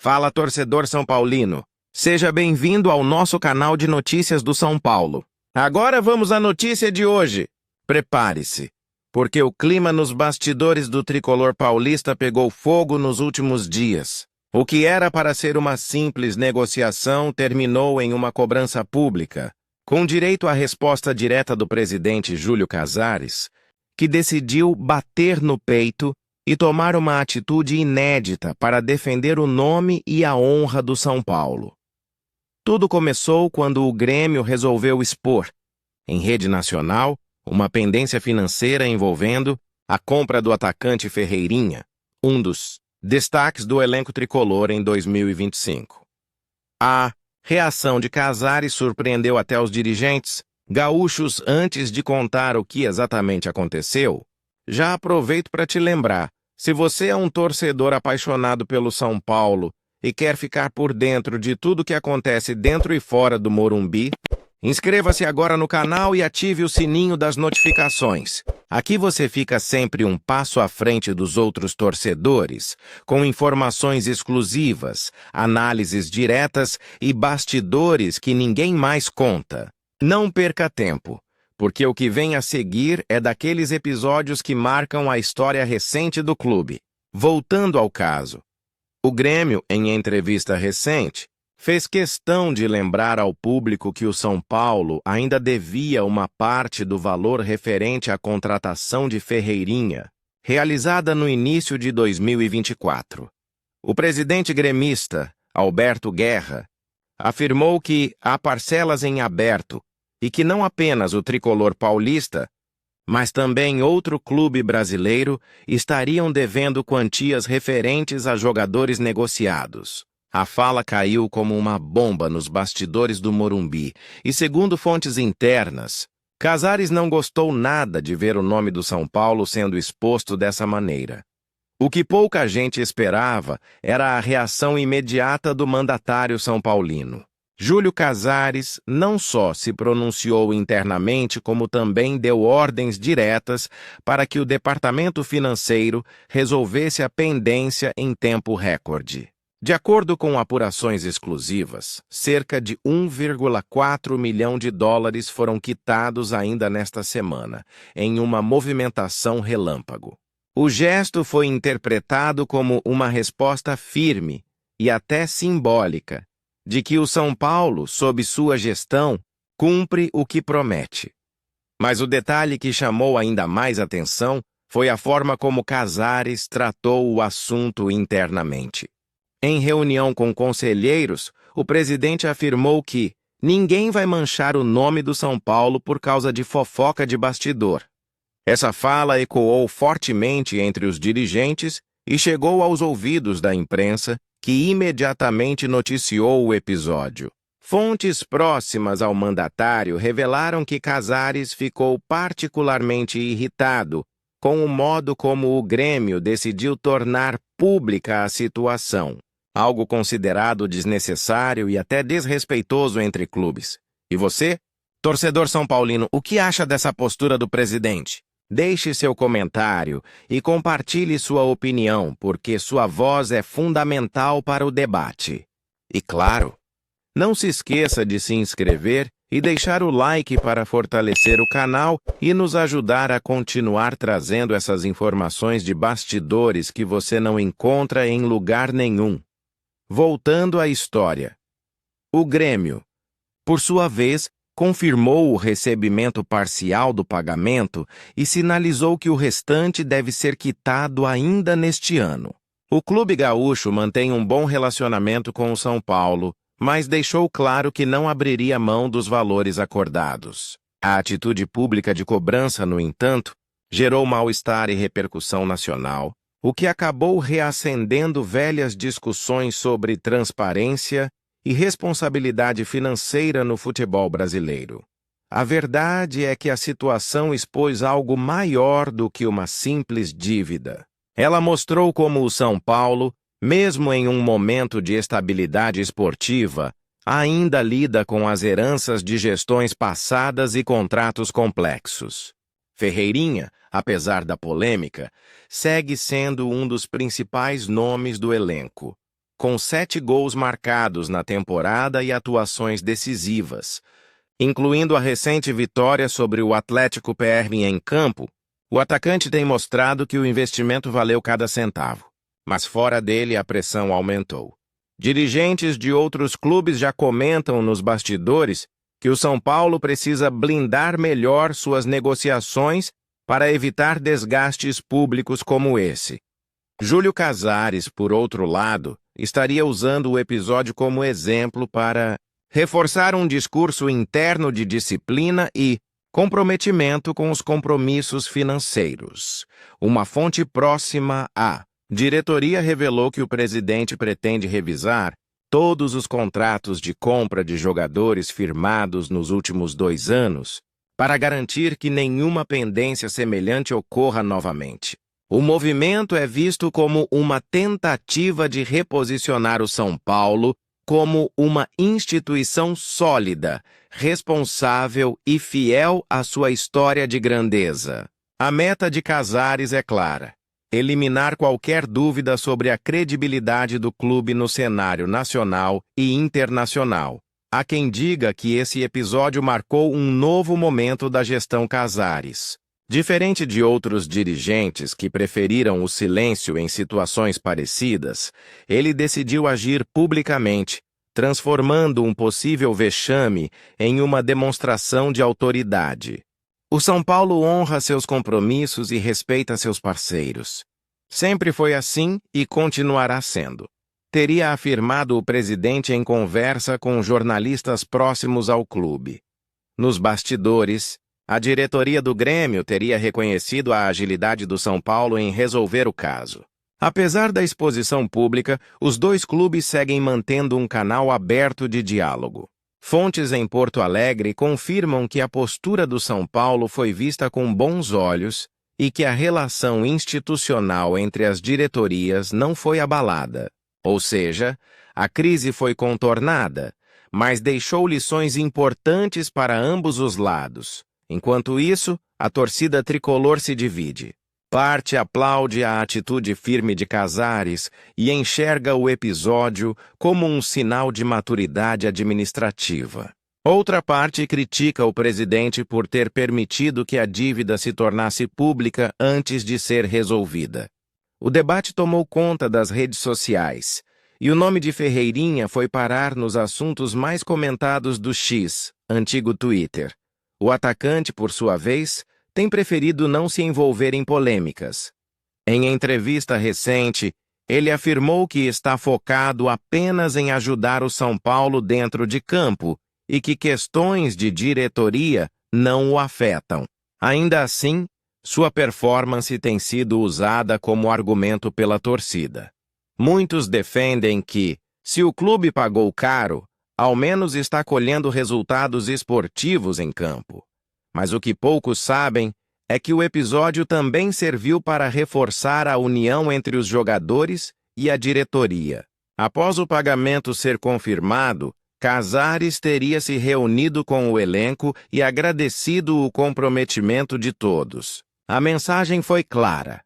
Fala, torcedor São Paulino. Seja bem-vindo ao nosso canal de notícias do São Paulo. Agora vamos à notícia de hoje. Prepare-se, porque o clima nos bastidores do tricolor paulista pegou fogo nos últimos dias. O que era para ser uma simples negociação terminou em uma cobrança pública, com direito à resposta direta do presidente Júlio Casares, que decidiu bater no peito e tomar uma atitude inédita para defender o nome e a honra do São Paulo. Tudo começou quando o Grêmio resolveu expor, em rede nacional, uma pendência financeira envolvendo a compra do atacante Ferreirinha, um dos destaques do elenco tricolor em 2025. A reação de Casares surpreendeu até os dirigentes gaúchos. Antes de contar o que exatamente aconteceu, já aproveito para te lembrar, se você é um torcedor apaixonado pelo São Paulo e quer ficar por dentro de tudo que acontece dentro e fora do Morumbi, inscreva-se agora no canal e ative o sininho das notificações. Aqui você fica sempre um passo à frente dos outros torcedores, com informações exclusivas, análises diretas e bastidores que ninguém mais conta. Não perca tempo, porque o que vem a seguir é daqueles episódios que marcam a história recente do clube. Voltando ao caso, o Grêmio, em entrevista recente, fez questão de lembrar ao público que o São Paulo ainda devia uma parte do valor referente à contratação de Ferreirinha, realizada no início de 2024. O presidente gremista, Alberto Guerra, afirmou que há parcelas em aberto e que não apenas o tricolor paulista, mas também outro clube brasileiro estariam devendo quantias referentes a jogadores negociados. A fala caiu como uma bomba nos bastidores do Morumbi e, segundo fontes internas, Casares não gostou nada de ver o nome do São Paulo sendo exposto dessa maneira. O que pouca gente esperava era a reação imediata do mandatário são paulino. Júlio Casares não só se pronunciou internamente, como também deu ordens diretas para que o departamento financeiro resolvesse a pendência em tempo recorde. De acordo com apurações exclusivas, cerca de 1,4 milhão de dólares foram quitados ainda nesta semana, em uma movimentação relâmpago. O gesto foi interpretado como uma resposta firme e até simbólica de que o São Paulo, sob sua gestão, cumpre o que promete. Mas o detalhe que chamou ainda mais atenção foi a forma como Casares tratou o assunto internamente. Em reunião com conselheiros, o presidente afirmou que ninguém vai manchar o nome do São Paulo por causa de fofoca de bastidor. Essa fala ecoou fortemente entre os dirigentes e chegou aos ouvidos da imprensa, que imediatamente noticiou o episódio. Fontes próximas ao mandatário revelaram que Casares ficou particularmente irritado com o modo como o Grêmio decidiu tornar pública a situação, algo considerado desnecessário e até desrespeitoso entre clubes. E você, torcedor são paulino, o que acha dessa postura do presidente? Deixe seu comentário e compartilhe sua opinião, porque sua voz é fundamental para o debate. E claro, não se esqueça de se inscrever e deixar o like para fortalecer o canal e nos ajudar a continuar trazendo essas informações de bastidores que você não encontra em lugar nenhum. Voltando à história. O Grêmio, por sua vez, confirmou o recebimento parcial do pagamento e sinalizou que o restante deve ser quitado ainda neste ano. O clube gaúcho mantém um bom relacionamento com o São Paulo, mas deixou claro que não abriria mão dos valores acordados. A atitude pública de cobrança, no entanto, gerou mal-estar e repercussão nacional, o que acabou reacendendo velhas discussões sobre transparência e responsabilidade financeira no futebol brasileiro. A verdade é que a situação expôs algo maior do que uma simples dívida. Ela mostrou como o São Paulo, mesmo em um momento de estabilidade esportiva, ainda lida com as heranças de gestões passadas e contratos complexos. Ferreirinha, apesar da polêmica, segue sendo um dos principais nomes do elenco, com 7 gols marcados na temporada e atuações decisivas. Incluindo a recente vitória sobre o Atlético PR em campo, o atacante tem mostrado que o investimento valeu cada centavo. Mas fora dele a pressão aumentou. Dirigentes de outros clubes já comentam nos bastidores que o São Paulo precisa blindar melhor suas negociações para evitar desgastes públicos como esse. Júlio Casares, por outro lado, estaria usando o episódio como exemplo para reforçar um discurso interno de disciplina e comprometimento com os compromissos financeiros. Uma fonte próxima à diretoria revelou que o presidente pretende revisar todos os contratos de compra de jogadores firmados nos últimos 2 anos para garantir que nenhuma pendência semelhante ocorra novamente. O movimento é visto como uma tentativa de reposicionar o São Paulo como uma instituição sólida, responsável e fiel à sua história de grandeza. A meta de Casares é clara: eliminar qualquer dúvida sobre a credibilidade do clube no cenário nacional e internacional. Há quem diga que esse episódio marcou um novo momento da gestão Casares. Diferente de outros dirigentes que preferiram o silêncio em situações parecidas, ele decidiu agir publicamente, transformando um possível vexame em uma demonstração de autoridade. O São Paulo honra seus compromissos e respeita seus parceiros. Sempre foi assim e continuará sendo. Teria afirmado o presidente em conversa com jornalistas próximos ao clube. Nos bastidores, a diretoria do Grêmio teria reconhecido a agilidade do São Paulo em resolver o caso. Apesar da exposição pública, os 2 clubes seguem mantendo um canal aberto de diálogo. Fontes em Porto Alegre confirmam que a postura do São Paulo foi vista com bons olhos e que a relação institucional entre as diretorias não foi abalada. Ou seja, a crise foi contornada, mas deixou lições importantes para ambos os lados. Enquanto isso, a torcida tricolor se divide. Parte aplaude a atitude firme de Casares e enxerga o episódio como um sinal de maturidade administrativa. Outra parte critica o presidente por ter permitido que a dívida se tornasse pública antes de ser resolvida. O debate tomou conta das redes sociais, e o nome de Ferreirinha foi parar nos assuntos mais comentados do X, antigo Twitter. O atacante, por sua vez, tem preferido não se envolver em polêmicas. Em entrevista recente, ele afirmou que está focado apenas em ajudar o São Paulo dentro de campo e que questões de diretoria não o afetam. Ainda assim, sua performance tem sido usada como argumento pela torcida. Muitos defendem que, se o clube pagou caro, ao menos está colhendo resultados esportivos em campo. Mas o que poucos sabem é que o episódio também serviu para reforçar a união entre os jogadores e a diretoria. Após o pagamento ser confirmado, Casares teria se reunido com o elenco e agradecido o comprometimento de todos. A mensagem foi clara: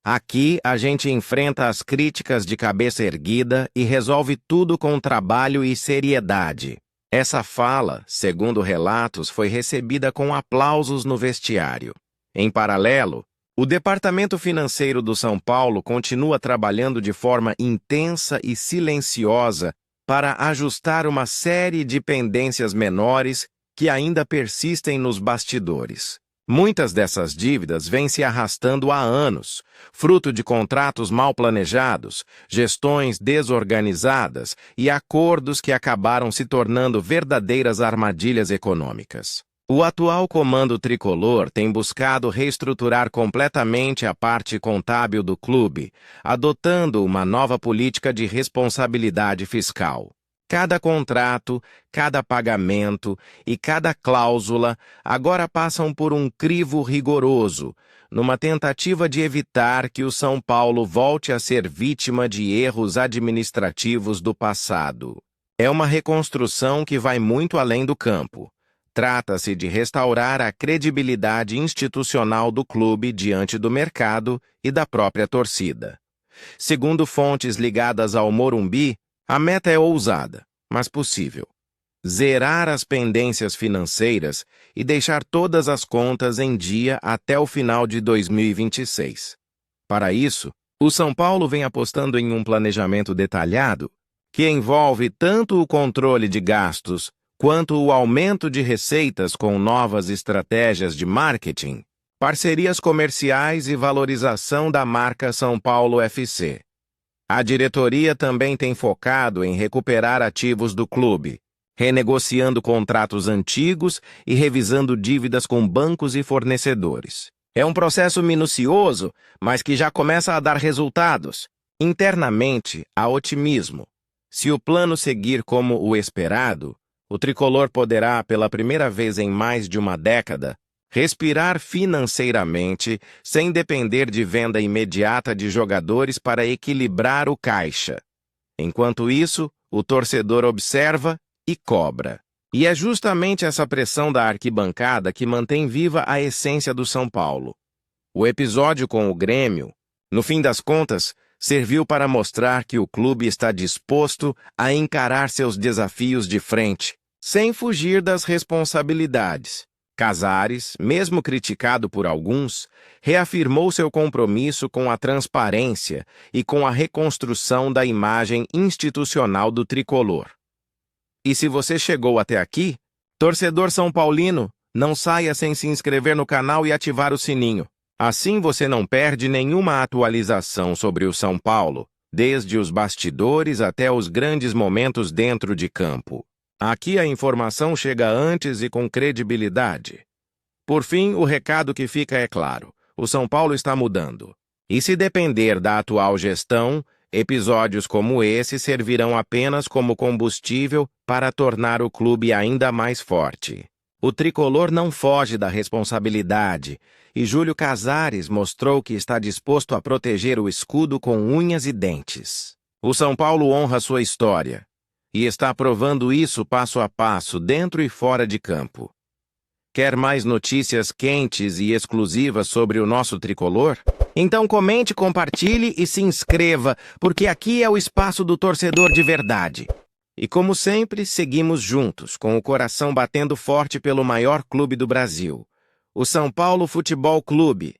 aqui a gente enfrenta as críticas de cabeça erguida e resolve tudo com trabalho e seriedade. Essa fala, segundo relatos, foi recebida com aplausos no vestiário. Em paralelo, o Departamento Financeiro do São Paulo continua trabalhando de forma intensa e silenciosa para ajustar uma série de pendências menores que ainda persistem nos bastidores. Muitas dessas dívidas vêm se arrastando há anos, fruto de contratos mal planejados, gestões desorganizadas e acordos que acabaram se tornando verdadeiras armadilhas econômicas. O atual comando tricolor tem buscado reestruturar completamente a parte contábil do clube, adotando uma nova política de responsabilidade fiscal. Cada contrato, cada pagamento e cada cláusula agora passam por um crivo rigoroso, numa tentativa de evitar que o São Paulo volte a ser vítima de erros administrativos do passado. É uma reconstrução que vai muito além do campo. Trata-se de restaurar a credibilidade institucional do clube diante do mercado e da própria torcida. Segundo fontes ligadas ao Morumbi, A meta é ousada, mas possível. Zerar as pendências financeiras e deixar todas as contas em dia até o final de 2026. Para isso, o São Paulo vem apostando em um planejamento detalhado que envolve tanto o controle de gastos quanto o aumento de receitas com novas estratégias de marketing, parcerias comerciais e valorização da marca São Paulo FC. A diretoria também tem focado em recuperar ativos do clube, renegociando contratos antigos e revisando dívidas com bancos e fornecedores. É um processo minucioso, mas que já começa a dar resultados. Internamente, há otimismo. Se o plano seguir como o esperado, o tricolor poderá, pela primeira vez em mais de uma década, respirar financeiramente sem depender de venda imediata de jogadores para equilibrar o caixa. Enquanto isso, o torcedor observa e cobra. E é justamente essa pressão da arquibancada que mantém viva a essência do São Paulo. O episódio com o Grêmio, no fim das contas, serviu para mostrar que o clube está disposto a encarar seus desafios de frente, sem fugir das responsabilidades. Casares, mesmo criticado por alguns, reafirmou seu compromisso com a transparência e com a reconstrução da imagem institucional do tricolor. E se você chegou até aqui, torcedor são paulino, não saia sem se inscrever no canal e ativar o sininho. Assim você não perde nenhuma atualização sobre o São Paulo, desde os bastidores até os grandes momentos dentro de campo. Aqui a informação chega antes e com credibilidade. Por fim, o recado que fica é claro: o São Paulo está mudando. E se depender da atual gestão, episódios como esse servirão apenas como combustível para tornar o clube ainda mais forte. O tricolor não foge da responsabilidade, e Júlio Casares mostrou que está disposto a proteger o escudo com unhas e dentes. O São Paulo honra sua história, e está provando isso passo a passo, dentro e fora de campo. Quer mais notícias quentes e exclusivas sobre o nosso tricolor? Então comente, compartilhe e se inscreva, porque aqui é o espaço do torcedor de verdade. E como sempre, seguimos juntos, com o coração batendo forte pelo maior clube do Brasil, o São Paulo Futebol Clube.